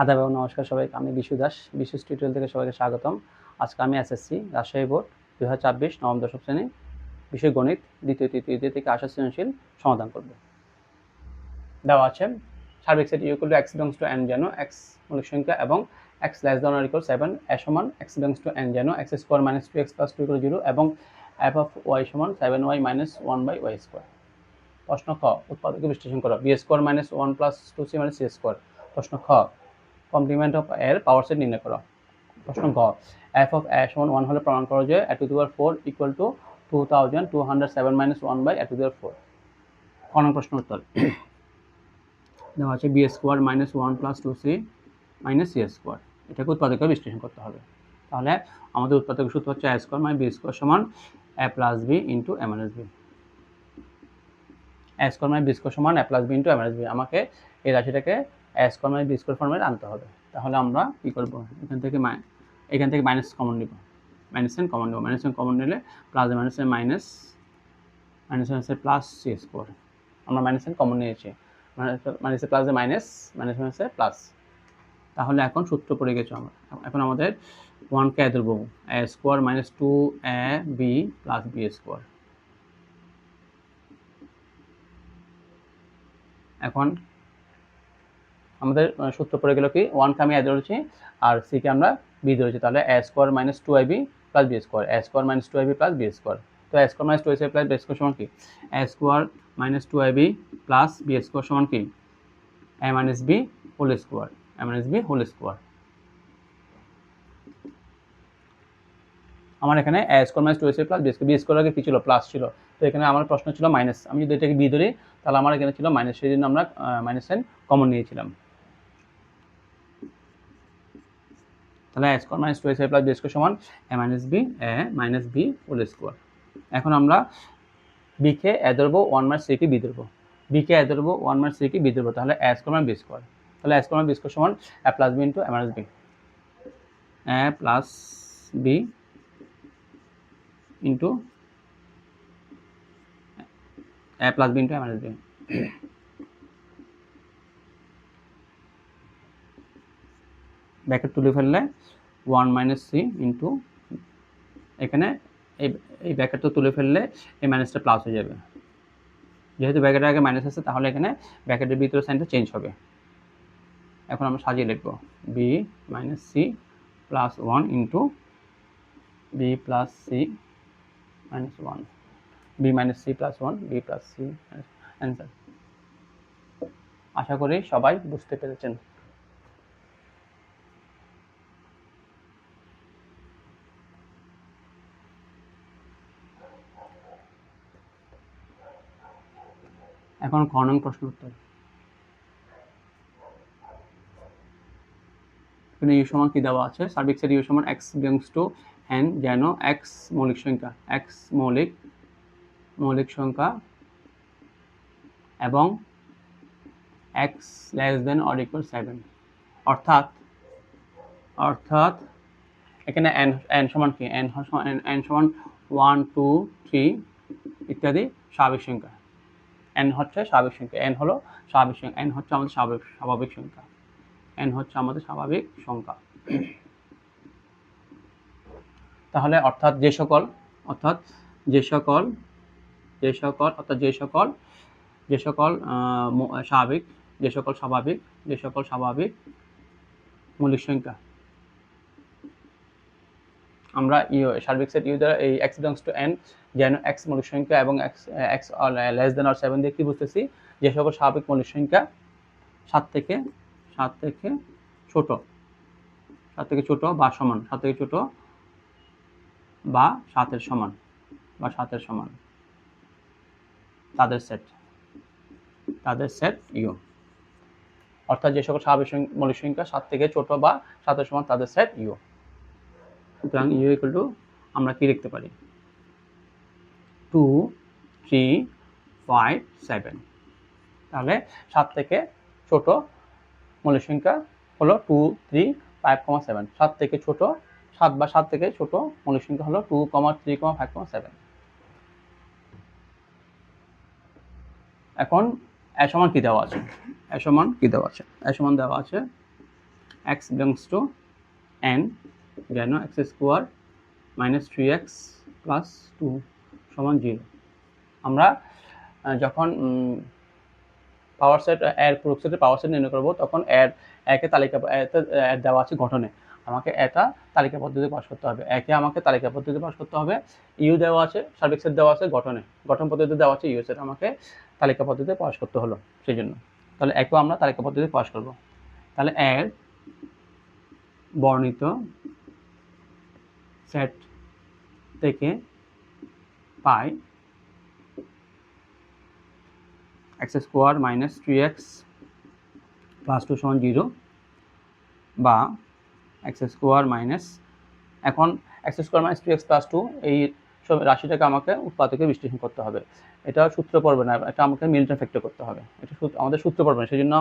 আদাব এবং নমস্কার সবাইকে। আমি বিশু দাস, বিশু টিউটোরিয়াল থেকে সবাইকে স্বাগতম। আজকে আমি এসএসসি রাজশাহী বোর্ড 2024 নবম দশম শ্রেণী বিষয় গণিত দ্বিতীয় তৃতীয় থেকে আসা সৃজনশীল সমাধান করব। দেওয়া আছে সার্বিক set equal to x belongs to n যেন x মৌলিক সংখ্যা এবং x less than or equal 7 এ সমান x বিলংস টু n যেন x square minus 2x plus 2 equal 0 এবং f অফ y সমান 7y minus 1 by y square. প্রশ্ন খ উৎপাদকে বিশ্লেষণ করো b square minus 1 plus 2c minus c square. প্রশ্ন খ কমপ্লিমেন্ট অফ এর পাওয়ার সেট নির্ণয় করো। প্রশ্ন গ f অফ a সমান 1 হলে প্রমাণ করো যে a to the power 4 equal to 2207 minus 1 by a to the power 4। ক নং প্রশ্ন উত্তর দেওয়া আছে B square minus 1 plus 2c minus c square. এটাকে উৎপাদকে বিশ্লেষণ করতে হবে। তাহলে আমাদের উৎপাদক সূত্র হচ্ছে a square minus b square সমান a plus b into a minus b। a square minus b square সমান a plus b into a minus b। আমাকে এই রাশিটাকে a square minus b square ফর্মে আনতে হবে। তাহলে আমরা কি করব, এখান থেকে মাইনাস কমন নিব, মাইনাস এন কমন নেব, মাইনাস এন কমন নিলে প্লাস মাইনাস এন মাইনাস মাইনাসের প্লাস সি স্কোয়ার। আমরা মাইনাস এন কমন নিয়েছি, মাইনাসের প্লাস মাইনাস মাইনাস মাইনাসের প্লাস। তাহলে এখন সূত্র পড়ে গেছে আমরা। এখন আমাদের 1কে ধরবো A square minus 2ab plus B square. এখন আমাদের সূত্র পড়ে গেল কি 1কে আমি এ ধরেছি আর সিকে আমরা বি ধরেছি। তাহলে এ square minus 2ab plus B square, A square minus 2ab plus B square. তো A square minus 2ab plus B square সমান কি A square minus 2ab plus B square সমান কি A minus B whole square, A minus B whole square. আমার এখানে A square minus 2ab plus B square আগে কি ছিল, plus ছিল। তো এখানে আমার প্রশ্ন ছিল মাইনাস। আমি যদি এটাকে বি ধরি তাহলে আমার এখানে ছিল মাইনাস, সেই জন্য আমরা মাইনাস সাইন কমন নিয়েছিলাম। তাহলে এ square minus 2ab plus B square সমান a minus B whole square. এখন আমরা বিকে এ ধরবো, 1 মাইনাস সিকে বি ধরবো, বিকে এ ধরবো, 1 মাইনাস সিকে বি ধরবো। তাহলে এ স্কোয়ার মাইনাস বি স্কোয়ার, তাহলে এ স্কোয়ার মাইনাস বি স্কোয়ার সমান এ প্লাস বি ইন্টু এ মাইনাস বি, এ প্লাস বি ইন্টু এ প্লাস বি ইন্টু এ মাইনাস বি। ব্র্যাকেট তুলে ফেললে 1 মাইনাস সি ইন্টু এখানে এই ব্র্যাকেটটা তুলে ফেললে এই মাইনাসটা প্লাস হয়ে যাবে। যেহেতু ব্র্যাকেটের আগে মাইনাস আছে তাহলে এখানে ব্র্যাকেটের ভিতরে সাইনটা চেঞ্জ হবে। এখন আমরা সাজিয়ে লিখব b minus c plus 1 into b plus c minus 1, b minus c plus 1, b plus c answer. আশা করি সবাই বুঝতে পেরেছেন। এখন খ নং প্রশ্ন উত্তর। এখানে ইউ সমান কি দেওয়া আছে, সার্বিক সেট ইউ সমান x বিলংস টু n যেন x মৌলিক সংখ্যা, x মৌলিক সংখ্যা এবং x less than or equal 7। অর্থাৎ এখানে n সমান কি, n সমান 1 2 3 ইত্যাদি স্বাভাবিক সংখ্যা। n হচ্ছে স্বাভাবিক সংখ্যা, n হলো স্বাভাবিক সংখ্যা, n হচ্ছে আমাদের স্বাভাবিক সংখ্যা, n হচ্ছে আমাদের স্বাভাবিক সংখ্যা। তাহলে অর্থাৎ যে সকল স্বাভাবিক মৌলিক সংখ্যা আমরা সার্বিক সেট ইউ দ্বারা এই x বিলংস টু n যেন x মৌলিক সংখ্যা এবং x লেস দেন অর 7 দিয়ে কি বুঝতেছি, যে সকল স্বাভাবিক মৌলিক সংখ্যা 7 থেকে ছোট বা সমান, 7 থেকে ছোট বা 7 এর সমান তাদের সেট ইউ। অর্থাৎ যে সকল স্বাভাবিক মৌলিক সংখ্যা 7 থেকে ছোট বা 7 এর সমান তাদের সেট ইউ। সুতরাং ইউ ইকুয়াল টু আমরা কি লিখতে পারি 2 3 5 7। তাহলে 7 থেকে ছোট মৌলিক সংখ্যা হলো 2 3 5, 7। 7 থেকে ছোট 7 থেকে ছোট মৌলিক সংখ্যা হলো 2, 3, 5, 7। এখন এ সমান কি দেওয়া আছে, এ সমান দেওয়া আছে এক্স বিলংস টু এন জ্ঞান x square minus 3x plus 2 সমান 0। আমরা যখন পাওয়ার সেট এর প্রুফ সেটের পাওয়ার সেট নির্ণয় করবো তখন একে তালিকা দেওয়া আছে গঠনে, আমাকে এটা তালিকা পদ্ধতি পাস করতে হবে। একে আমাকে তালিকা পদ্ধতি পাস করতে হবে, ইউ দেওয়া আছে, সার্বিক সেট দেওয়া আছে গঠনে, গঠন পদ্ধতি দেওয়া আছে ইউ সেট, আমাকে তালিকা পদ্ধতি পাস করতে হলো সেই জন্য। তাহলে একেও আমরা তালিকা পদ্ধতি পাস করব। তাহলে এর বর্ণিত সেট থেকে পাই x square minus 3x plus 2 সমান 0 বা এক্স স্কোয়ার মাইনাস, এখন x square minus 3x plus 2 এই সব রাশিটাকে আমাকে উৎপাদকে বিশ্লেষণ করতে হবে। এটা সূত্র পড়বে না, এটা আমাকে মিল্টন ফ্যাক্টর করতে হবে। এটা আমাদের সূত্র পড়বে না, সেই জন্য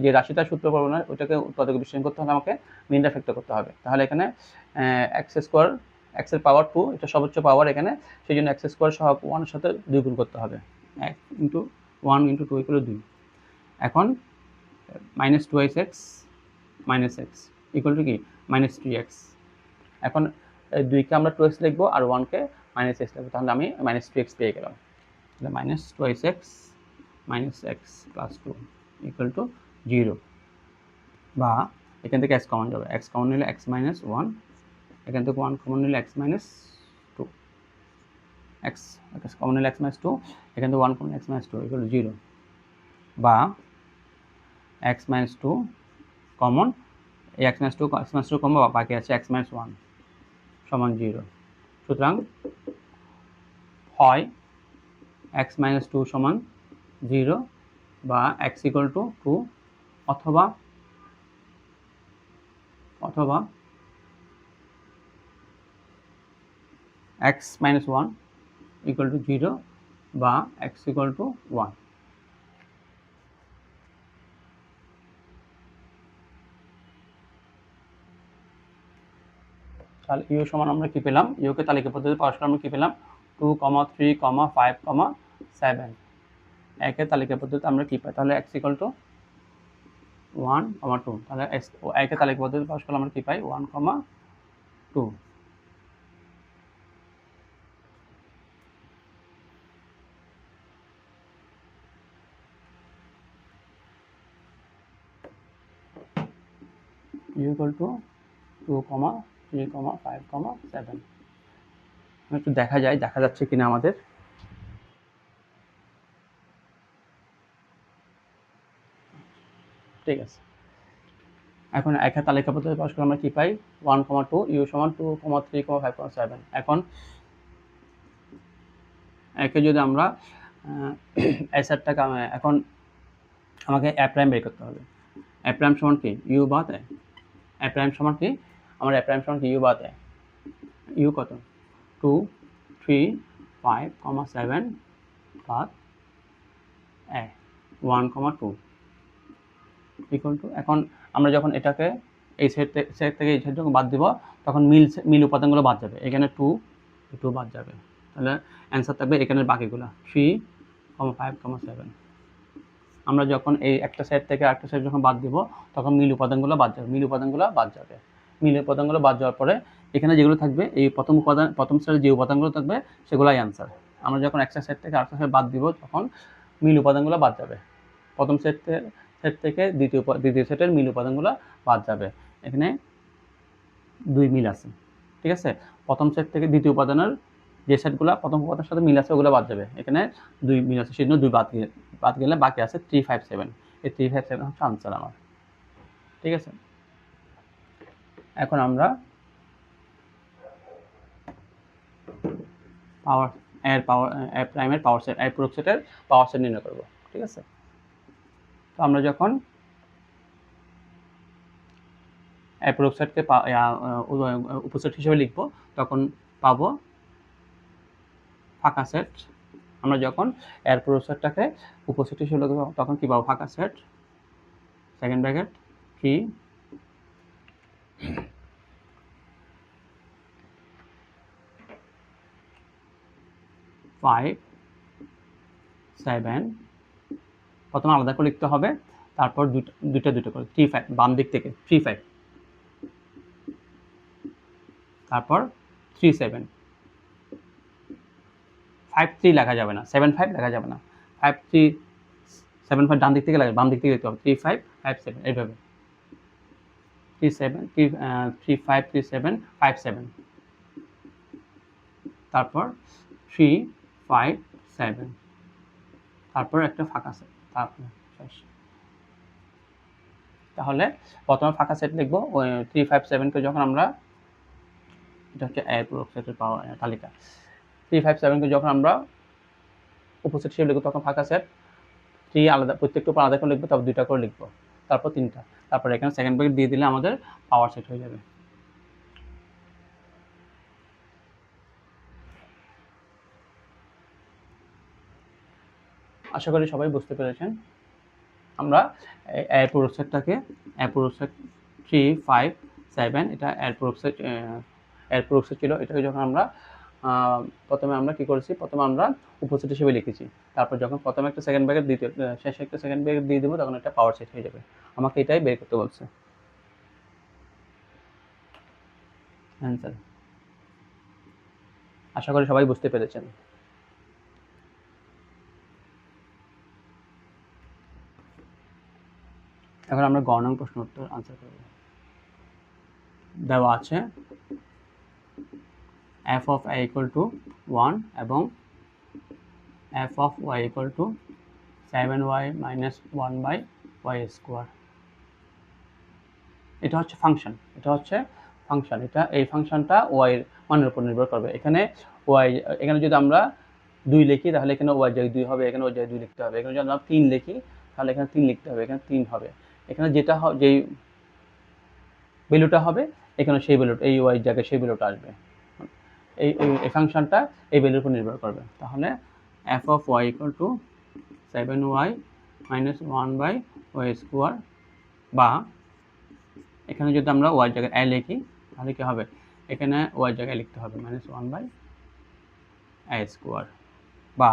যে রাশিটা সূত্র পড়বে না ওইটাকে উৎপাদকে বিশ্লেষণ করতে হলে আমাকে মিল্টন ফ্যাক্টর করতে হবে। তাহলে এখানে এক্স স্কোয়ার, এক্সের পাওয়ার 2, এটা সর্বোচ্চ পাওয়ার এখানে, সেই জন্য এক্স স্কোয়ার সহ 1 এর সাথে 2 গুণ করতে হবে। 1 ইন্টু 1 ইন্টু 2 ইকুয়াল 2। এখন minus 2x minus x equal to কি মাইনাস 3x। এখন 2কে আমরা 2x লিখবো আর 1কে মাইনাস এক্স লিখবো, তাহলে আমি মাইনাস 2x পেয়ে গেলাম। তাহলে minus 2x minus x plus 2 equal to 0 বা এখান থেকে x কমন যাবে, x কমন নিলে x মাইনাস 1, এখান থেকে 1 কমন নিলে x মাইনাস 2, x কমন নিলে x মাইনাস 2, এখান থেকে 1 common x minus 2 equal to 0 বা x মাইনাস 2 কমন, এই x মাইনাস 2 কমন বাকি আছে x মাইনাস 1 সমান 0। সুতরাং হয় x মাইনাস 2 সমান 0 বা x ইকুয়াল টু 2 অথবা x মাইনাস 1 ইকুয়াল টু 0 বা x ইকুয়াল টু 1। তাহলে ইউ সমান আমরা কি পেলাম, ইউকে তালিকা পদ্ধতি পাওয়ার সময় আমরা কি পেলাম 2, 3, 5, 7। একের তালিকা পদ্ধতি আমরা কি পাই, তাহলে x ইকুয়াল টু 1, 2। তাহলে একের তালিকা পদ্ধতি পাওয়ার সময় আমরা কি পাই 1, 2। You equal to 2, 3, 5, 7। একটু দেখা যাচ্ছে কিনা আমাদের। ঠিক আছে, এখন একের তালিকা পদ্ধতি পাওয়ার সময় আমরা কি পাই 1, 2, ইউ সমান 2, 3, 5, 7। এখন একে যদি আমরা অ্যাসেটটাকে এখন আমাকে এ প্রাইম বের করতে হবে। এ প্রাইম সমান কি ইউ বাদ এ, এ প্রাইম সমান কি আমার এ প্রাইম সমান কি ইউ বাদ এ, ইউ কত 2, 3, 5, 7 বাদ এ 1, 2 ইকুয়াল টু, এখন আমরা যখন এটাকে এই সেট থেকে এই সেট যখন বাদ দিব তখন মিল উপাদানগুলো বাদ যাবে, এখানে 2 বাদ যাবে, তাহলে অ্যান্সার থাকবে এখানের বাকিগুলো 3, 5, 7। আমরা যখন এই একটা সেট থেকে আরেকটা সেট যখন বাদ দিব তখন মিল উপাদানগুলো বাদ যাবে, মিল উপাদানগুলো বাদ যাওয়ার পরে এখানে যেগুলো থাকবে এই প্রথম সেটের যে উপাদানগুলো থাকবে সেগুলোই অ্যান্সার। আমরা যখন একটা সেট থেকে আরেকটা সেট বাদ দিব তখন মিল উপাদানগুলো বাদ যাবে, প্রথম সেট থেকে দ্বিতীয় সেটের মিল উপাদানগুলো বাদ যাবে। এখানে 2 মিল আছে, ঠিক আছে, প্রথম সেট থেকে দ্বিতীয় উপাদানের যে সেটগুলো প্রথম উপাদানের সাথে মিল আছে ওগুলো বাদ যাবে, এখানে 2 মিল আছে সেই জন্য 2 বাদ গেলে বাকি আছে 3, 5, 7। এই 3, 5, 7 হচ্ছে আনসার আমার। ঠিক আছে, এখন আমরা প্রাইমের পাওয়ার সেট প্রুফ সেটের পাওয়ার সেট নির্ণয় করব। ঠিক আছে, তো আমরা যখন প্রুফ সেটকে উপসেট হিসেবে লিখব তখন পাবো ফাঁকা সেট। আমরা যখন প্রুফ সেটটাকে উপসেট হিসেবে লিখব তখন কি পাবো ফাঁকা সেট, সেকেন্ড ব্র্যাকেট 3, 5, 7। প্রথমে আলাদা করে লিখতে হবে, তারপর দুইটা করে 3 5 বাম দিক থেকে 3 5, তারপর 3 7, 5 3 লেখা যাবে না, 7 5 লেখা যাবে না, 5 3 7 5 ডান দিক থেকে বাম দিক থেকে লিখতে হবে 3 5 5 7 এইভাবে 3 7 3 5 3 7 5 7, তারপর 3 5 7, তারপর একটা ফাঁকা সেট, তারপর তাহলে প্রথমে ফাঁকা সেট লিখবো 3 5 7 কে যখন আমরা, এটা হচ্ছে এ পূরক সেটের পাওয়ার তালিকা, 3 5 7 কে যখন আমরা উপসেট হিসেবে লিখবো তখন ফাঁকা সেট 3 আলাদা, প্রত্যেকটা উপর আলাদা করে লিখবো, তারপর 2টা করে লিখবো, তারপর 3টা, তারপর এখানে সেকেন্ড ব্র্যাকেট দিয়ে দিলে আমাদের পাওয়ার সেট হয়ে যাবে। আশা করি সবাই বুঝতে পেরেছেন। আমরা এর পূরক সেটটাকে এর পূরক সেট 3 5 7 এটা এর পূরক সেট ছিল, এটাকে যখন আমরা প্রথমে আমরা কি করেছি, প্রথমে আমরা উপসেট হিসেবে লিখেছি, তারপর যখন প্রথমে একটা সেকেন্ড ব্র্যাকেট দ্বিতীয় শেষে একটা সেকেন্ড ব্র্যাকেট দিয়ে দেবো তখন এটা পাওয়ার সেট হয়ে যাবে। আমাকে এটাই বের করতে বলছে অ্যান্সার। আশা করি সবাই বুঝতে পেরেছেন। এখন আমরা গণন প্রশ্ন উত্তর আনসার করব। দেওয়া আছে f of a equal to 1 এবং f of y equal to 7y minus 1 by y square। এটা হচ্ছে ফাংশন, এটা এই ফাংশনটা y এর মানের উপর নির্ভর করবে। এখানে যদি আমরা 2 লিখি তাহলে এখানে y জায়গায় 2 হবে, এখানে y জায়গায় 2 লিখতে হবে। এখানে যদি আমরা 3 লিখি তাহলে এখানে 3 লিখতে হবে, এখানে 3 হবে। এখানে যেই ভ্যালুটা হবে এখানে সেই ভ্যালুটা, এই y জায়গায় সেই ভ্যালুটা আসবে। এই ফাংশনটা এই ভ্যালুর উপর নির্ভর করবে। তাহলে f of y equal to 7y minus 1 by y square, বা এখানে যদি আমরা y জায়গায় a লিখি তাহলে কি হবে, এখানে y জায়গায় লিখতে হবে minus 1 by a square, বা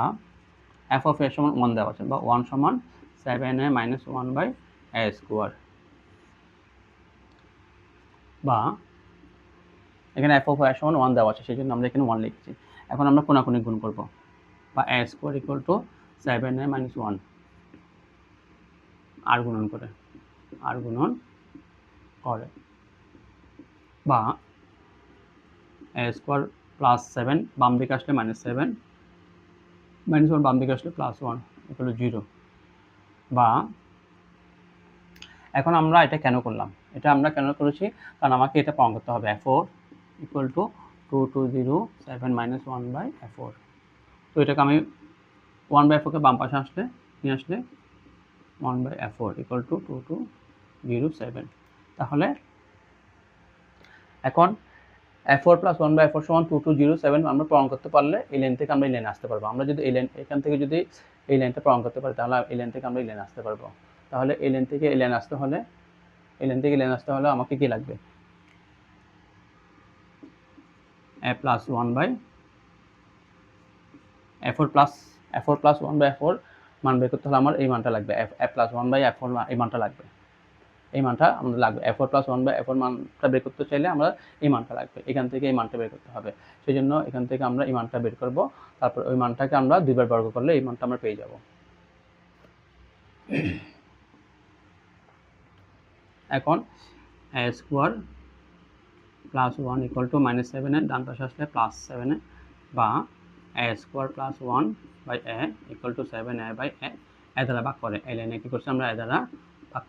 f of a সমান 1 দেওয়া আছে, বা 1 সমান 7a minus 1 by a square, বা এখানে f of a সমান 1 দেওয়া আছে সেই জন্য আমরা এখানে 1 লিখছি। এখন আমরা কোনাকুনি গুণ করব, বা a square equal to 7a minus 1 আর গুণন করে বা a square প্লাস 7 বাম দিকে আসলে minus 7 minus 1 বাম দিকে আসলে প্লাস 1 equal to 0। বা এখন আমরা এটা কেন করলাম, এটা আমরা কেন করেছি, কারণ আমাকে এটা প্রমাণ করতে হবে f4 equal to 2207 minus 1 by f4। তো এটাকে আমি 1 by f4 কে বাম পাশে নিয়ে আসলে 1 by f4 equal to 2207। তাহলে এখন f4 plus 1 by f4 সমান 2207 আমরা প্রমাণ করতে পারলে এই লাইন থেকে আমরা এই লাইনে আসতে পারবো। আমরা যদি এই লাইন এখান থেকে যদি এই লাইনটা প্রমাণ করতে পারি তাহলে এই লাইন থেকে আমরা এই লাইনে আসতে পারবো। তাহলে এই লাইন থেকে এই লাইনে আসতে হলে আমাকে কি লাগবে, a plus 1 by f4 plus 1 by f4 মান বের করতে হলে আমার এই মানটা লাগবে, a plus 1 by f4 এই মানটা লাগবে, আমাদের লাগবে। f4 plus 1 by f4 মানটা বের করতে চাইলে আমরা এই মানটা লাগবে, এখান থেকে এই মানটা বের করতে হবে। সেই জন্য এখান থেকে আমরা এই মানটা বের করব, তারপর ওই মানটাকে আমরা 2 বার বর্গ করলে এই মানটা আমরা পেয়ে যাব। এখন a square plus 1 equal to minus 7 এর ডান পাশে আসলে প্লাস 7 এ, বা a square plus 1 by a equal to 7a by a দ্বারা ভাগ করে, এই লাইনে কি করছি আমরা a দ্বারা ভাগ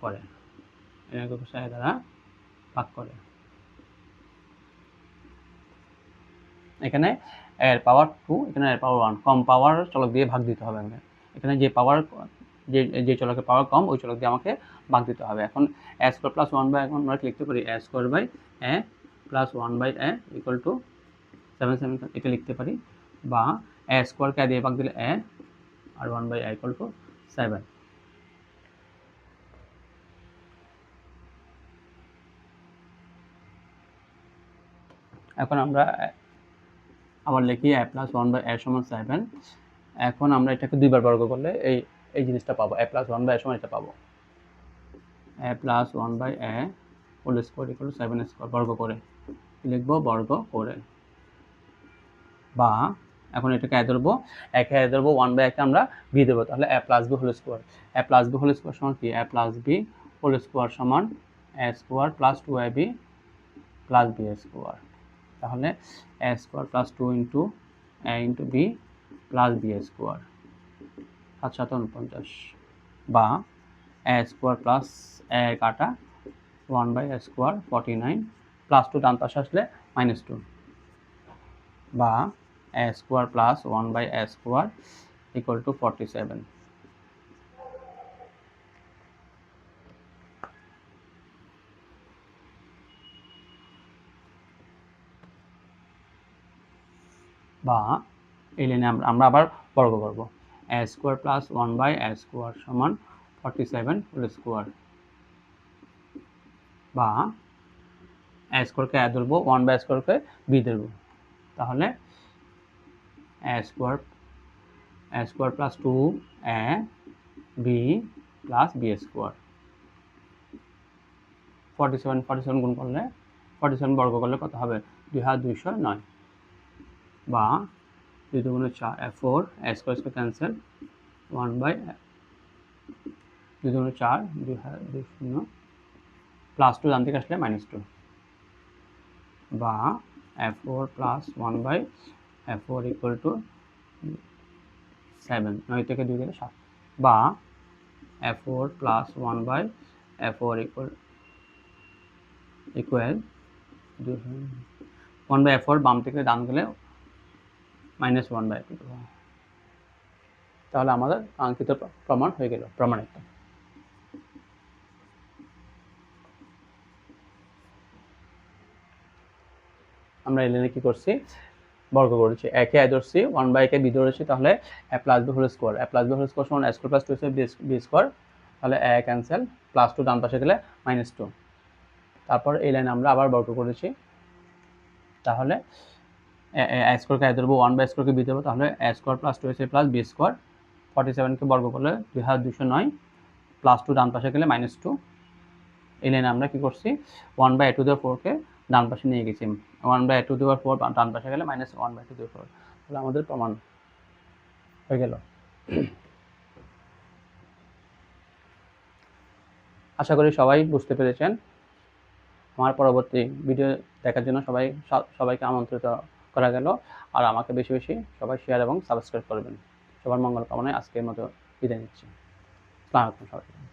করে, এখানে এর পাওয়ার 2 এখানে এর পাওয়ার 1, কম পাওয়ার চলক দিয়ে ভাগ দিতে হবে আমাকে। এখানে যে পাওয়ার যে চলকের পাওয়ার কম ওই চলক দিয়ে আমাকে ভাগ দিতে হবে। এখন a স্কোয়ার প্লাস 1 বাই, এখন আমরা লিখতে পারি a square by a plus 1 by a equal to 7 এটা লিখতে পারি, বা a স্কোয়ারকে a দিয়ে ভাগ দিলে a আর 1 বাই a ইকুয়াল টু 7। এখন আমরা আবার লিখি a প্লাস 1 বাই a সমান 7। এখন আমরা এটাকে 2 বার বর্গ করলে এই জিনিসটা পাবো, a প্লাস 1 বাই a সমান এটা পাবো। A plus 1/a whole square equal to 7 square বর্গ করে লিখবো বর্গ করে, বা এখন এটাকে এ ধরবো, একে এ ধরবো, 1/a কে আমরা b দেবো, তাহলে a plus b whole square, a plus b whole square সমান কি, a plus b whole square সমান a square plus 2ab plus b square, তাহলে a square plus 2 into a into b plus b square 749, বা a square plus a কাটা 1/a square 49 plus 2 ডান পাশে আসলে -2, বা a square plus 1/a square equal two 47। বা এই লাইনে আমরা আবার বর্গ করব, a square plus 1/a square সমান 47 হোল স্কোয়ার, বা a স্কোয়ারকে a ধরবো, 1/a স্কোয়ারকে b ধরবো, তাহলে a square plus 2a b plus b square 47 গুণ করলে 47 বর্গ করলে কত হবে, 2209, বা 2 দুগুণে 4 4 a স্কোয়ার স্কোয়ার ক্যান্সেল 2 দুগুণে 4 2200 প্লাস 2 ডান থেকে আসলে -2, বা f4 plus 1/f4 equal to 7, 9 থেকে 2 গেলে 7, বা f4 plus 1/f4 equal 1/f4 বাম থেকে ডান গেলে -1/f2, তাহলে আমাদের কাঙ্ক্ষিত প্রমাণ হয়ে গেল, প্রমাণিত। আমরা এখানে কি করছি, বর্গ করেছি, একে a ধরছি, 1/a b ধরেছি, তাহলে a plus b whole square, a plus b whole square সমান a square plus 2b square, তাহলে a ক্যান্সেল, প্লাস 2 ডান পাশে গেলে -2, তারপর এই লাইনে আমরা আবার বর্গ করেছি, তাহলে a স্কোয়ারকে a ধরবো, 1/a স্কোয়ারকে b দেবো, তাহলে a square plus 2ac plus b square 47কে বর্গ করলে 2209 প্লাস 2 ডান পাশে গেলে -2, এই লাইনে আমরা কি করছি, 1/a⁴কে ডান পাশে নিয়ে গেছি, 1/a⁴ ডান পাশে গেলে -1/a⁴, তাহলে আমাদের প্রমাণ হয়ে গেল। আশা করি সবাই বুঝতে পেরেছেন। আমার পরবর্তী ভিডিও দেখার জন্য সবাইকে আমন্ত্রিত করা গেল, আর আমাকে বেশি বেশি সবাই শেয়ার এবং সাবস্ক্রাইব করবেন। সবার মঙ্গল কামনায় আজকের মতো বিদায় নিচ্ছি। আসসালামু আলাইকুম সবাইকে।